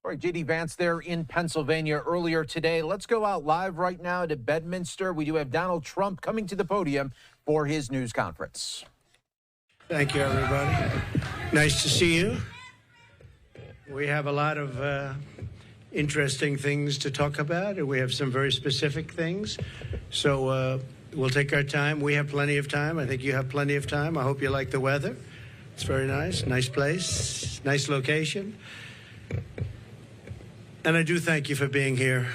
All right, JD Vance there in Pennsylvania earlier today. Let's go out live right now to Bedminster. We do have Donald Trump coming to the podium for his news conference. Thank you, everybody. Nice to see you. We have a lot of interesting things to talk about, and we have some very specific things. So we'll take our time. We have plenty of time. I think you have plenty of time. I hope you like the weather. It's very nice. Nice place. Nice location. And I do thank you for being here.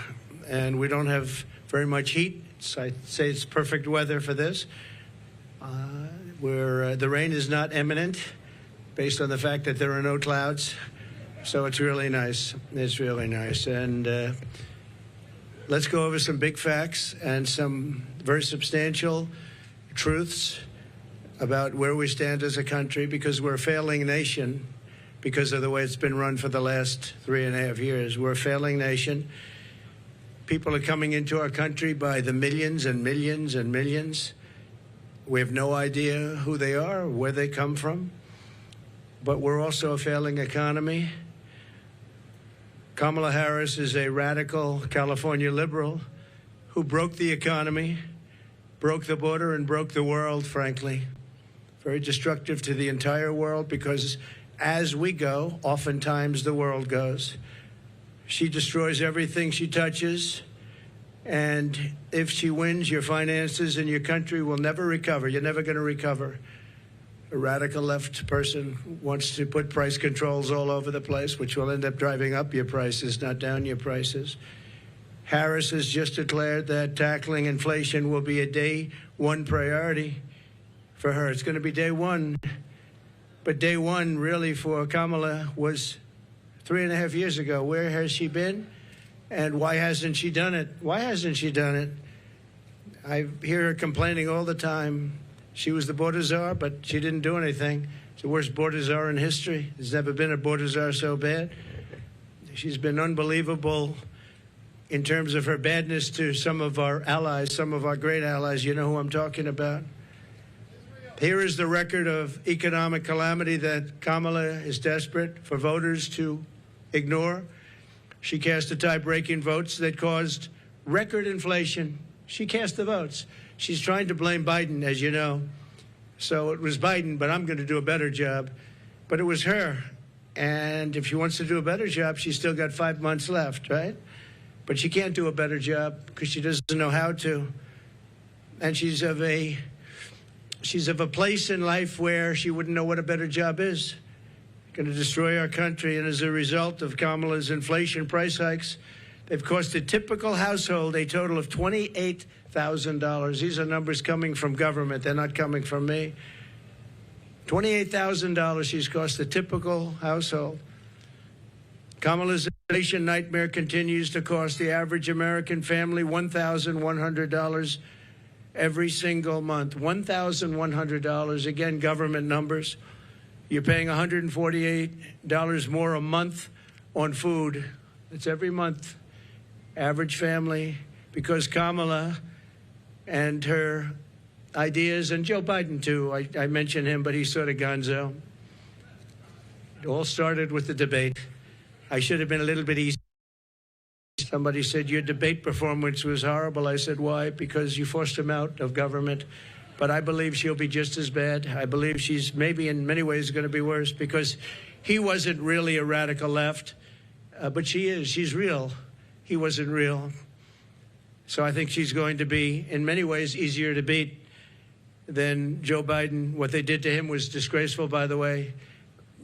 And we don't have very much heat. So I'd say it's perfect weather for this. The rain is not imminent based on the fact that there are no clouds. So it's really nice. It's really nice. And let's go over some big facts and some very substantial truths about where we stand as a country, because we're a failing nation because of the way it's been run for the last 3.5 years. We're a failing nation. People are coming into our country by the millions and millions and millions. We have no idea who they are, where they come from. But we're also a failing economy. Kamala Harris is a radical California liberal who broke the economy, broke the border, and broke the world, frankly. Very destructive to the entire world, because as we go, oftentimes the world goes. She destroys everything she touches, and if she wins, your finances and your country will never recover. You're never going to recover. A radical left person wants to put price controls all over the place, which will end up driving up your prices, not down your prices. Harris has just declared that tackling inflation will be a day one priority for her. It's going to be day one. But day one, really, for Kamala was 3.5 years ago. Where has she been? And why hasn't she done it? Why hasn't she done it? I hear her complaining all the time. She was the border czar, but she didn't do anything. It's the worst border czar in history. There's never been a border czar so bad. She's been unbelievable in terms of her badness to some of our allies, some of our great allies. You know who I'm talking about. Here is the record of economic calamity that Kamala is desperate for voters to ignore. She cast the tie-breaking votes that caused record inflation. She cast the votes. She's trying to blame Biden, as you know. So it was Biden, but I'm going to do a better job. But it was her. And if she wants to do a better job, she's still got 5 months left, right? But she can't do a better job because she doesn't know how to. And she's of a place in life where she wouldn't know what a better job is. Going to destroy our country. And as a result of Kamala's inflation price hikes, they've cost a typical household a total of $28,000. These are numbers coming from government. They're not coming from me. $28,000 she's cost a typical household. Kamala's inflation nightmare continues to cost the average American family $1,100 every single month. $1,100. Again, government numbers. You're paying $148 more a month on food. It's every month. Average family, because Kamala and her ideas, and Joe Biden too, I mention him, but he's sort of gonzo. It all started with the debate. I should have been a little bit easy. Somebody said, your debate performance was horrible. I said, why? Because you forced him out of government. But I believe she'll be just as bad. I believe she's maybe in many ways going to be worse, because he wasn't really a radical left, but she is. She's real. He wasn't real. So I think she's going to be, in many ways, easier to beat than Joe Biden. What they did to him was disgraceful, by the way,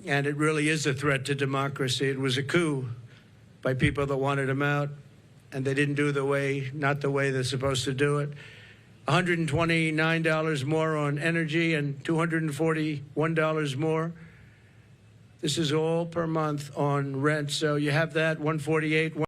and it really is a threat to democracy. It was a coup by people that wanted him out, and they didn't do not the way they're supposed to do it. $129 more on energy and $241 more. This is all per month on rent. So you have that, $148.